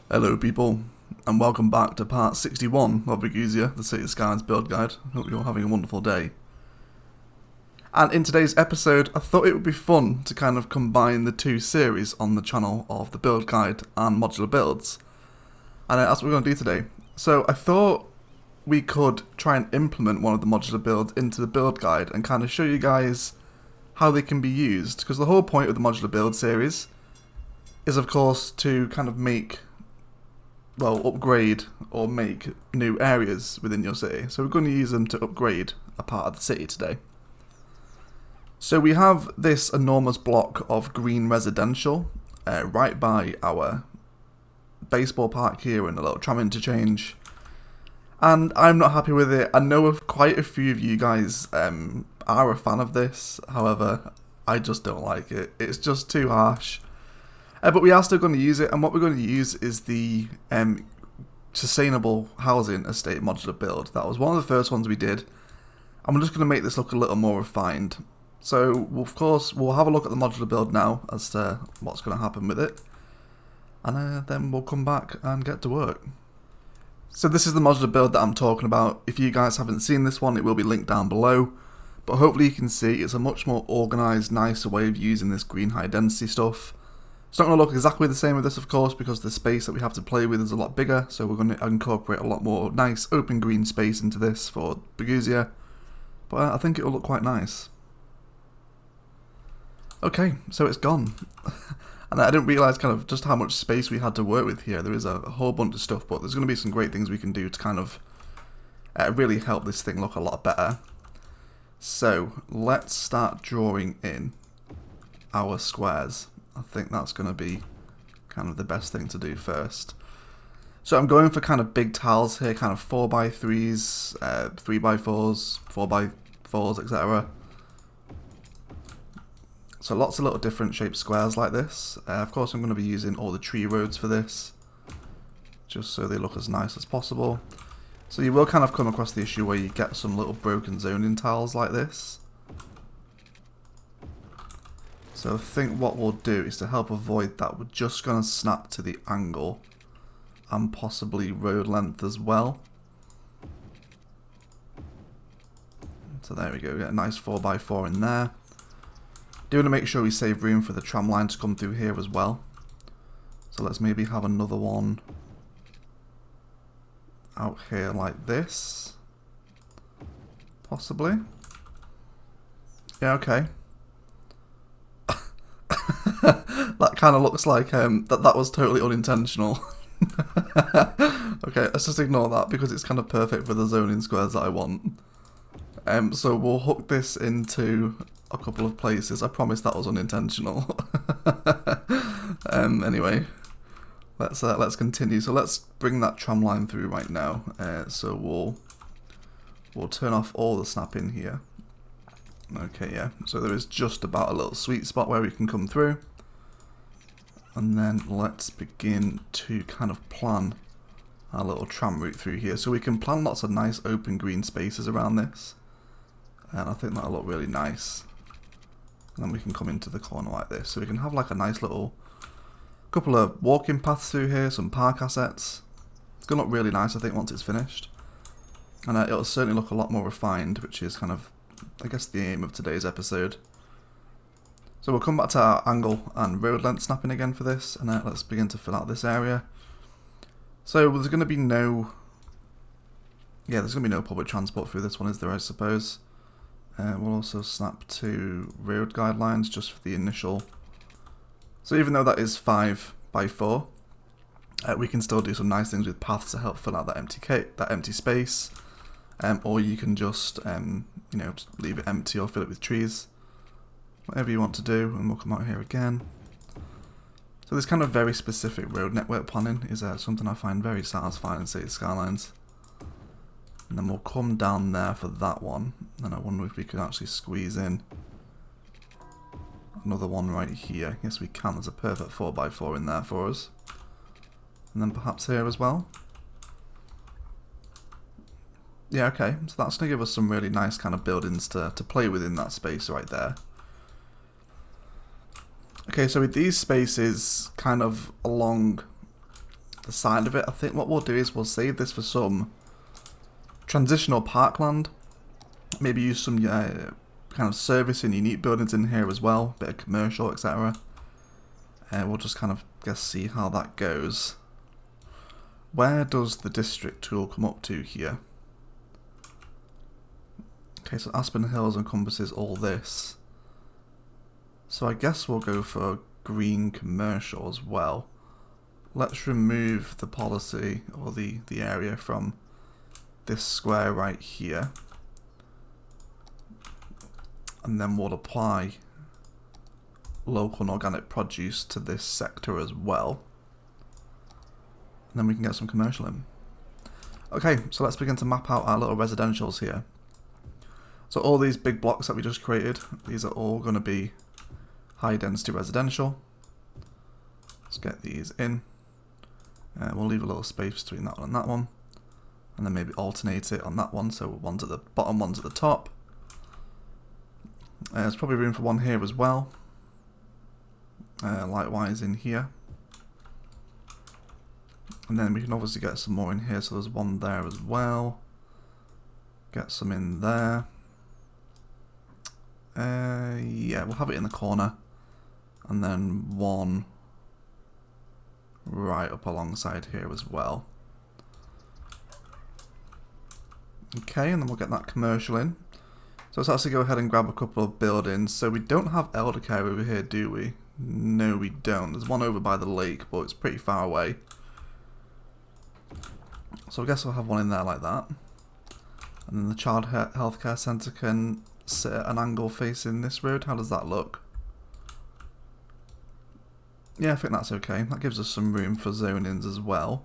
Hello people, and welcome back to part 61 of Burgusia, the City Skylines build guide. Hope you're having a wonderful day. And in today's episode, I thought it would be fun to kind of combine the two series on the channel of the build guide and modular builds. And that's what we're going to do today. So I thought we could try and implement one of the modular builds into the build guide and kind of show you guys how they can be used. Because the whole point of the modular build series is of course to kind of upgrade or make new areas within your city. So we're going to use them to upgrade a part of the city today. So we have this enormous block of green residential right by our baseball park here and a little tram interchange. And I'm not happy with it. I know quite a few of you guys are a fan of this. However, I just don't like it. It's just too harsh. But we are still going to use it, and what we're going to use is the sustainable housing estate modular build. That was one of the first ones we did, and we're just going to make this look a little more refined. So, of course, we'll have a look at the modular build now as to what's going to happen with it, and then we'll come back and get to work. So this is the modular build that I'm talking about. If you guys haven't seen this one, it will be linked down below, but hopefully you can see it's a much more organised, nicer way of using this green high density stuff. It's not going to look exactly the same with this, of course, because the space that we have to play with is a lot bigger, so we're going to incorporate a lot more nice open green space into this for Burgusia, but I think it will look quite nice. Okay, so it's gone. And I didn't realise kind of just how much space we had to work with here. There is a whole bunch of stuff, but there's going to be some great things we can do to kind of really help this thing look a lot better. So, let's start drawing in our squares. I think that's going to be kind of the best thing to do first. So I'm going for kind of big tiles here, kind of 4x3s, 3x4s, 4x4s, etc. So lots of little different shaped squares like this. Of course I'm going to be using all the tree roads for this, just so they look as nice as possible. So you will kind of come across the issue where you get some little broken zoning tiles like this. So I think what we'll do is to help avoid that, we're just going to snap to the angle and possibly road length as well. So there we go, get a nice 4x4 in there. Do want to make sure we save room for the tram line to come through here as well. So let's maybe have another one out here like this. Possibly. Yeah, okay. That kind of looks like that was totally unintentional. Okay, let's just ignore that because it's kind of perfect for the zoning squares that I want. So we'll hook this into a couple of places. I promise that was unintentional. Anyway, let's continue. So let's bring that tram line through right now. So we'll turn off all the snapping here. Okay, yeah, so there is just about a little sweet spot where we can come through. And then let's begin to kind of plan our little tram route through here. So we can plan lots of nice open green spaces around this. And I think that'll look really nice. And then we can come into the corner like this. So we can have like a nice little couple of walking paths through here, some park assets. It's going to look really nice, I think, once it's finished. And it'll certainly look a lot more refined, which is kind of, I guess, the aim of today's episode. So we'll come back to our angle and road length snapping again for this, and let's begin to fill out this area. So there's going to be no public transport through this one, is there, I suppose. We'll also snap to road guidelines just for the initial. So even though that is 5x4, we can still do some nice things with paths to help fill out that empty space. Or you can just, just leave it empty or fill it with trees. Whatever you want to do, and we'll come out here again. So this kind of very specific road network planning is something I find very satisfying in City Skylines. And then we'll come down there for that one. And I wonder if we could actually squeeze in another one right here. Yes, we can. There's a perfect 4x4 in there for us. And then perhaps here as well. Yeah, okay. So that's going to give us some really nice kind of buildings to play with in that space right there. Okay, so with these spaces kind of along the side of it. I think what we'll do is we'll save this for some transitional parkland. Maybe use some kind of service and unique buildings in here as well, bit of commercial, etc. And we'll just kind of see how that goes. Where does the district tool come up to here? Okay, so Aspen Hills encompasses all this. So I guess we'll go for green commercial as well. Let's remove the policy or the area from this square right here. And then we'll apply local and organic produce to this sector as well. And then we can get some commercial in. Okay, so let's begin to map out our little residentials here. So all these big blocks that we just created, these are all going to be high density residential. Let's get these in. We'll leave a little space between that one and that one. And then maybe alternate it on that one, so one's at the bottom, one's at the top. There's probably room for one here as well. Likewise in here. And then we can obviously get some more in here, so there's one there as well. Get some in there. Yeah, we'll have it in the corner. And then one right up alongside here as well. Okay, and then we'll get that commercial in. So let's actually go ahead and grab a couple of buildings. So we don't have elder care over here, do we? No, we don't. There's one over by the lake, but it's pretty far away. So I guess we'll have one in there like that. And then the child healthcare centre can sit at an angle facing this road. How does that look? Yeah, I think that's okay. That gives us some room for zonings as well.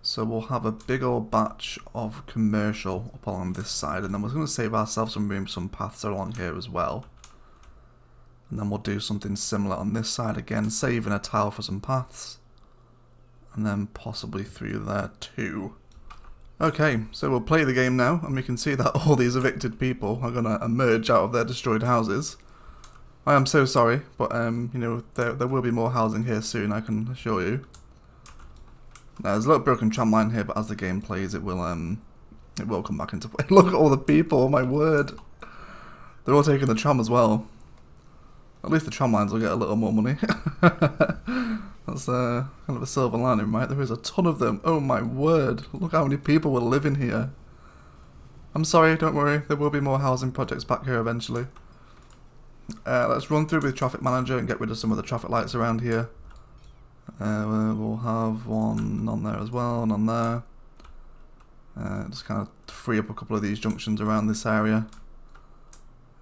So we'll have a big old batch of commercial up along this side, and then we're going to save ourselves some room for some paths along here as well. And then we'll do something similar on this side again, saving a tile for some paths. And then possibly through there too. Okay, so we'll play the game now, and we can see that all these evicted people are going to emerge out of their destroyed houses. I am so sorry, but you know, there will be more housing here soon, I can assure you. Now, there's a little broken tram line here, but as the game plays, it will come back into play. Look at all the people, oh my word. They're all taking the tram as well. At least the tram lines will get a little more money. That's kind of a silver lining, right? There is a ton of them. Oh my word. Look how many people will live in here. I'm sorry, don't worry. There will be more housing projects back here eventually. Let's run through with Traffic Manager and get rid of some of the traffic lights around here. We'll have one on there as well, and on there. Just kind of free up a couple of these junctions around this area.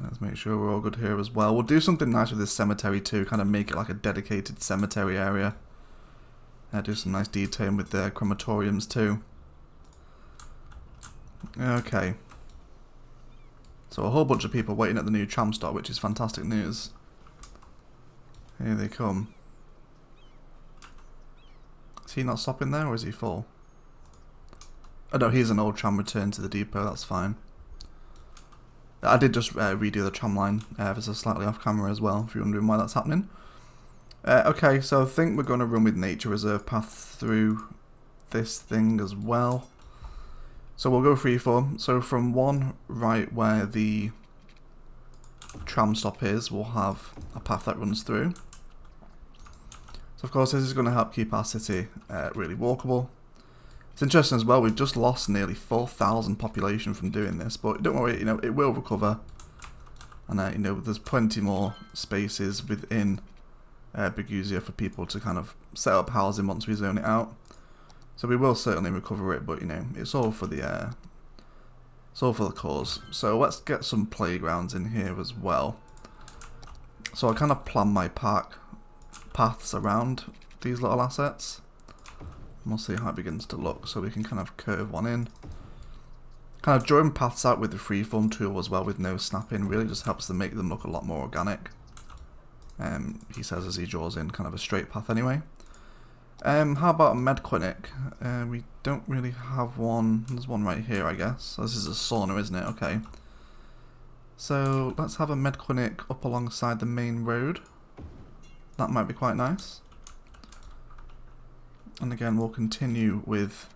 Let's make sure we're all good here as well. We'll do something nice with this cemetery too, kind of make it like a dedicated cemetery area. Do some nice detailing with the crematoriums too. Okay. So a whole bunch of people waiting at the new tram stop, which is fantastic news. Here they come. Is he not stopping there, or is he full? Oh no, he's an old tram return to the depot, that's fine. I did just redo the tram line ever so slightly off camera as well, if you're wondering why that's happening. Okay, so I think we're going to run with nature reserve path through this thing as well. So we'll go freeform. So from one right where the tram stop is, we'll have a path that runs through. So of course this is going to help keep our city really walkable. It's interesting as well, we've just lost nearly 4,000 population from doing this, but don't worry, you know, it will recover. And you know, there's plenty more spaces within Burgusia for people to kind of set up housing once we zone it out. So we will certainly recover it, but you know, it's all for the cause. So let's get some playgrounds in here as well. So I kind of plan my park paths around these little assets. We'll see how it begins to look, so we can kind of curve one in. Kind of drawing paths out with the freeform tool as well with no snapping really just helps to make them look a lot more organic. He says as he draws in kind of a straight path anyway. How about a med clinic? We don't really have one. There's one right here, I guess. So this is a sauna, isn't it? Okay. So let's have a med clinic up alongside the main road. That might be quite nice. And again, we'll continue with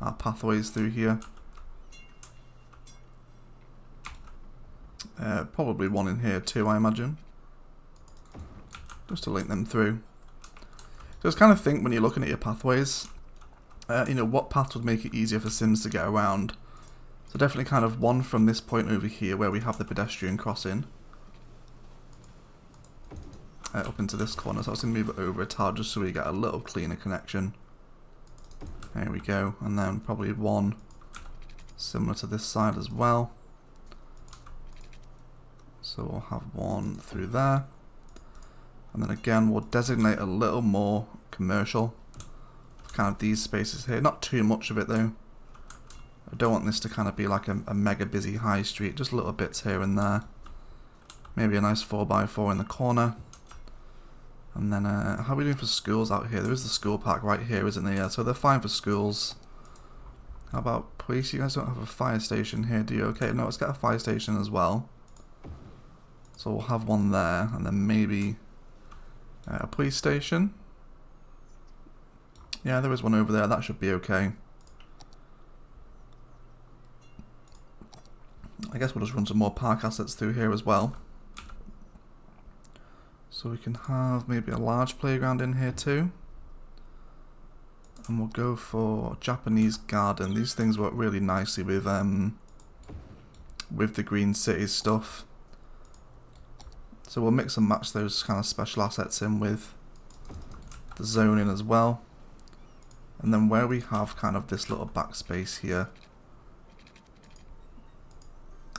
our pathways through here. Probably one in here too, I imagine. Just to link them through. Just kind of think when you're looking at your pathways, you know, what path would make it easier for Sims to get around. So definitely kind of one from this point over here where we have the pedestrian crossing. Up into this corner, so I was going to move it over a tile just so we get a little cleaner connection. There we go, and then probably one similar to this side as well. So we'll have one through there. And then again, we'll designate a little more commercial. Kind of these spaces here. Not too much of it though. I don't want this to kind of be like a mega busy high street. Just little bits here and there. Maybe a nice 4x4 in the corner. And then, how are we doing for schools out here? There is the school park right here, isn't there? Yeah, so they're fine for schools. How about police? You guys don't have a fire station here, do you? Okay, no, let's get a fire station as well. So we'll have one there, and then maybe a police station. Yeah, there is one over there. That should be okay. I guess we'll just run some more park assets through here as well. So we can have maybe a large playground in here too. And we'll go for Japanese garden. These things work really nicely with the Green Cities stuff. So we'll mix and match those kind of special assets in with the zoning as well. And then where we have kind of this little backspace here,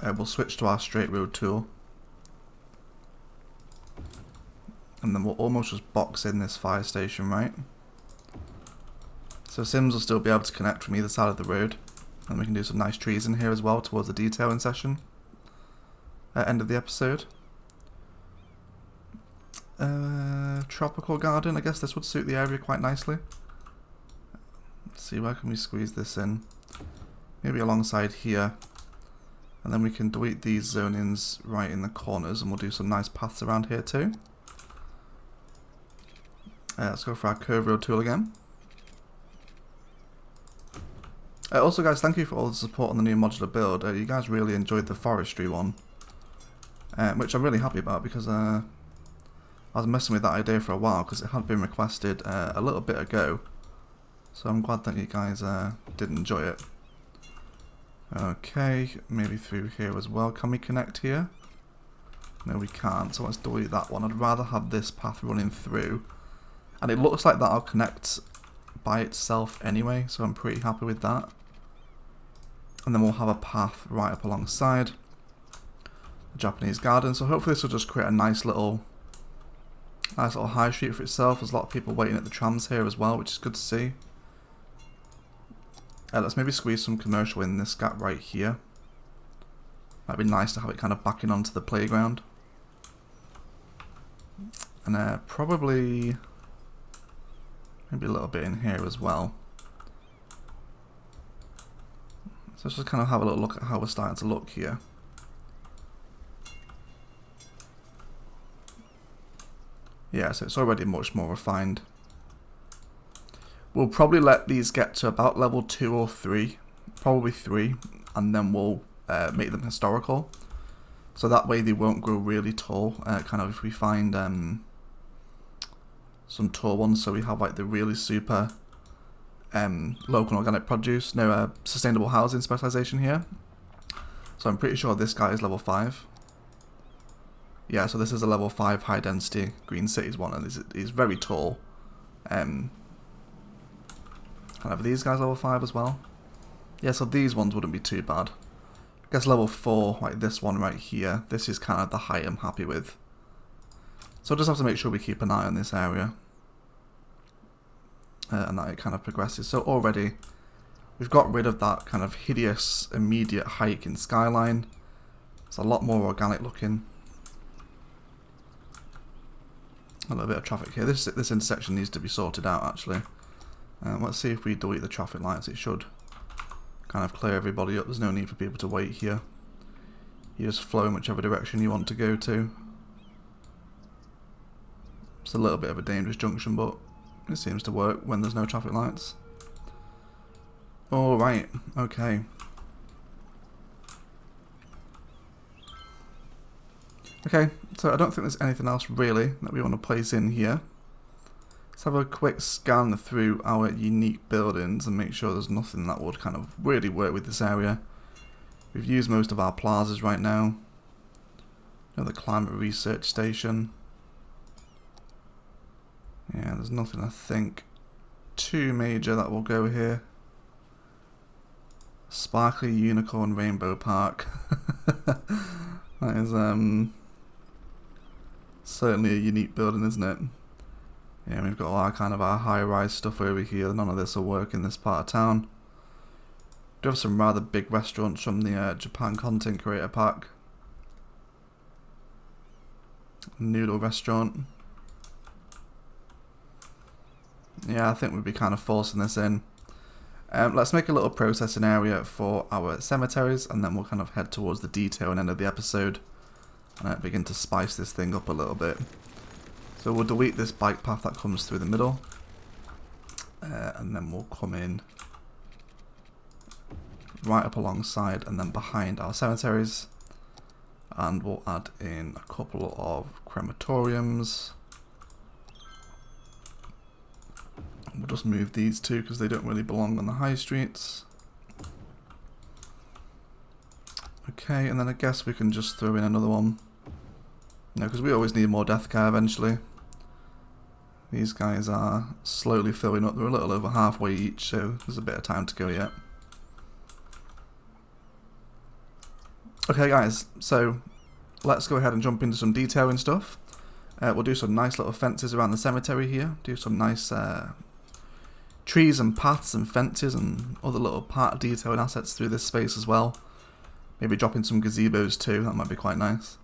we'll switch to our straight road tool. And then we'll almost just box in this fire station, right? So Sims will still be able to connect from either side of the road. And we can do some nice trees in here as well towards the detailing session. End of the episode. Tropical garden, I guess this would suit the area quite nicely. Let's see, where can we squeeze this in? Maybe alongside here. And then we can delete these zonings right in the corners and we'll do some nice paths around here too. Let's go for our curve road tool again. Also guys, thank you for all the support on the new modular build. You guys really enjoyed the forestry one. Which I'm really happy about because I was messing with that idea for a while because it had been requested a little bit ago. So I'm glad that you guys did enjoy it. Okay, maybe through here as well. Can we connect here? No, we can't, so let's delete that one. I'd rather have this path running through. And it looks like that'll connect by itself anyway, so I'm pretty happy with that. And then we'll have a path right up alongside the Japanese garden. So hopefully this will just create a nice little high street for itself. There's a lot of people waiting at the trams here as well, which is good to see. Let's maybe squeeze some commercial in this gap right here. Might be nice to have it kind of backing onto the playground. And probably maybe a little bit in here as well. So let's just kind of have a little look at how we're starting to look here. Yeah, so it's already much more refined. We'll probably let these get to about level 2 or 3, probably 3, and then we'll make them historical. So that way they won't grow really tall, kind of if we find some tall ones, so we have like the really super local and organic produce, no sustainable housing specialization here. So I'm pretty sure this guy is level 5. Yeah, so this is a level 5 high density Green Cities one, and he's very tall. Kind of these guys level 5 as well. Yeah, so these ones wouldn't be too bad. I guess level 4, like this one right here, this is kind of the height I'm happy with. So I'll just have to make sure we keep an eye on this area. And that it kind of progresses. So already, we've got rid of that kind of hideous immediate hike in Skyline. It's a lot more organic looking. A little bit of traffic here. This intersection needs to be sorted out actually. Let's see if we delete the traffic lights. It should kind of clear everybody up. There's no need for people to wait here. You just flow in whichever direction you want to go to. It's a little bit of a dangerous junction, but it seems to work when there's no traffic lights. Alright, okay. Okay, so I don't think there's anything else really that we want to place in here. Let's have a quick scan through our unique buildings and make sure there's nothing that would kind of really work with this area. We've used most of our plazas right now. Another climate research station. Yeah, there's nothing I think too major that will go here. Sparkly Unicorn Rainbow Park. That is certainly a unique building, isn't it? Yeah, we've got all our kind of our high-rise stuff over here. None of this will work in this part of town. We do have some rather big restaurants from the Japan Content Creator Pack. Noodle restaurant. Yeah, I think we'd be kind of forcing this in. Let's make a little processing area for our cemeteries, and then we'll kind of head towards the detail and end of the episode and begin to spice this thing up a little bit. So we'll delete this bike path that comes through the middle, and then we'll come in right up alongside and then behind our cemeteries, and we'll add in a couple of crematoriums. We'll just move these two because they don't really belong on the high streets. Okay, and then I guess we can just throw in another one. No, because we always need more death care eventually. These guys are slowly filling up. They're a little over halfway each, so there's a bit of time to go yet. Okay guys, so let's go ahead and jump into some detailing stuff. We'll do some nice little fences around the cemetery here. Do some nice trees and paths and fences and other little part detailing assets through this space as well. Maybe drop in some gazebos too, that might be quite nice.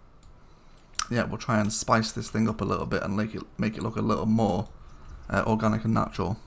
Yeah, we'll try and spice this thing up a little bit and make it look a little more organic and natural.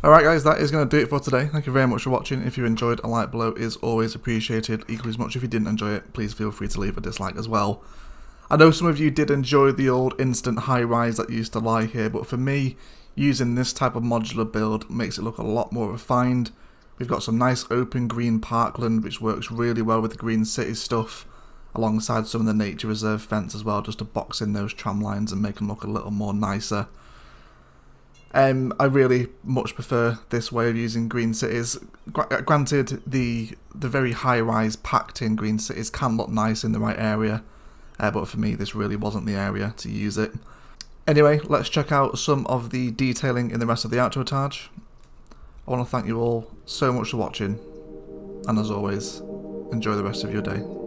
Alright guys, that is going to do it for today. Thank you very much for watching. If you enjoyed, a like below is always appreciated. Equally as much if you didn't enjoy it, please feel free to leave a dislike as well. I know some of you did enjoy the old instant high-rise that used to lie here, but for me, using this type of modular build makes it look a lot more refined. We've got some nice open green parkland which works really well with the green city stuff, alongside some of the nature reserve fence as well, just to box in those tram lines and make them look a little more nicer. I really much prefer this way of using green cities. Granted, the very high-rise packed-in green cities can look nice in the right area, but for me this really wasn't the area to use it. Anyway, let's check out some of the detailing in the rest of the outro tag. I want to thank you all so much for watching, and as always, enjoy the rest of your day.